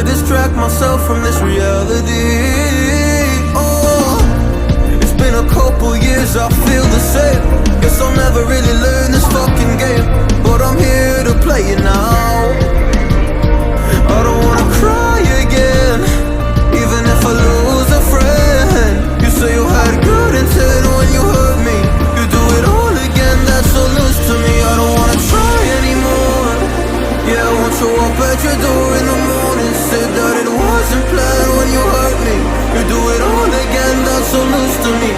to distract myself from this reality. Oh, it's been a couple years, I feel the same. Guess I'll never really learn this fucking game, but I'm here to play it now. I don't wanna cry again, even if I lose a friend. You say you had good intent when you hurt me. You do it all again, that's so loose to me. I don't wanna try anymore. Yeah, I won't show up at your door in the morning. Said that it wasn't planned when you hurt me. You do it all again, that's so loose to me.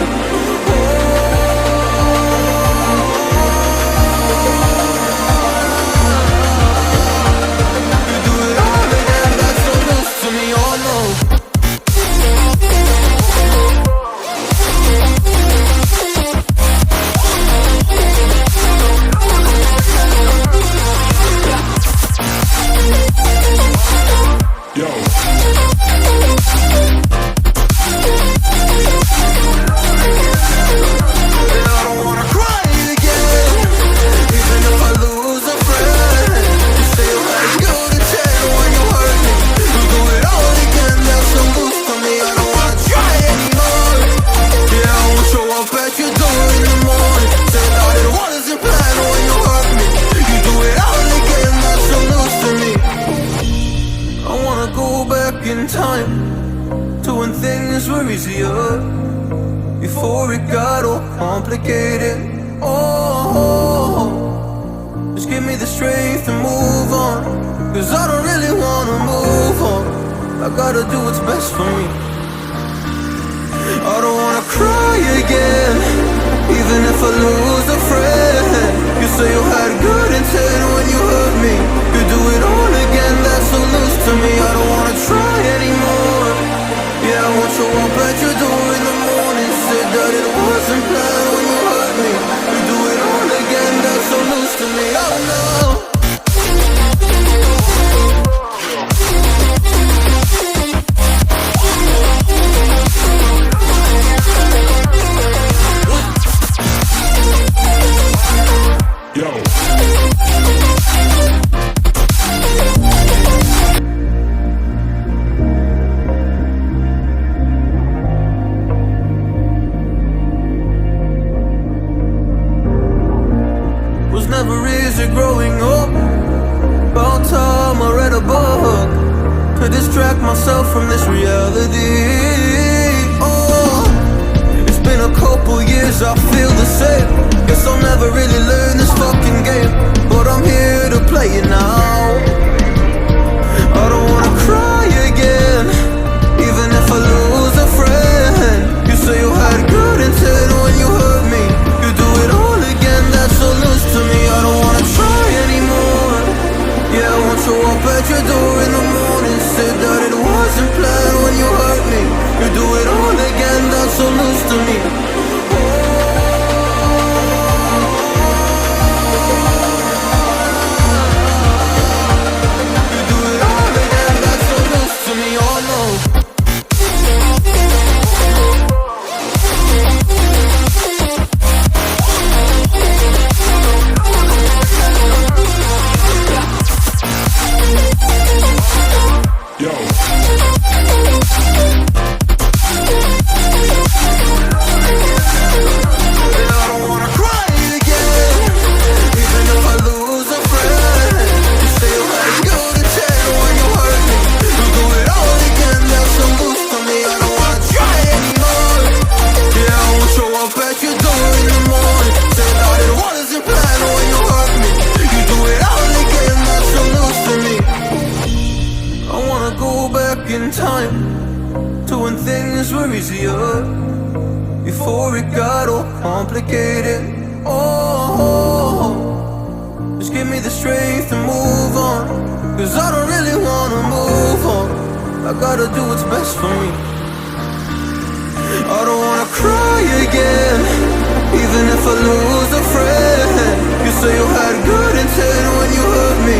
Before it got all complicated. Oh, just give me the strength to move on, cause I don't really wanna move on. I gotta do what's best for me. I don't wanna cry again, even if I lose a friend. You say you had good intent when you hurt me. You do it all again, that's so loose to me. I don't wanna try anymore. Yeah, I won't show up at your door in the morning. Said that it wasn't planned when you hurt me. You do it all again, that's so loose to me. Oh no. Never easy growing up. About time I read a book to distract myself from this reality. Oh, it's been a couple years, I feel the same. Guess I'll never really learn this fucking game, but I'm here to play it now. I don't wanna cry again, even if I lose a friend. You say you had good intent when you hurt me. You do it all again, that's so loose to me. I don't wanna try anymore. Yeah, I won't show up at your door in the morning. Said that it wasn't planned when you hurt me. You do it all again, that's so loose to me. You do it all again, that's so loose to me. Oh no. Before it got all complicated. Oh, just give me the strength to move on, cause I don't really wanna move on. I gotta do what's best for me. I don't wanna cry again, even if I lose a friend. You say you had good intent when you hurt me.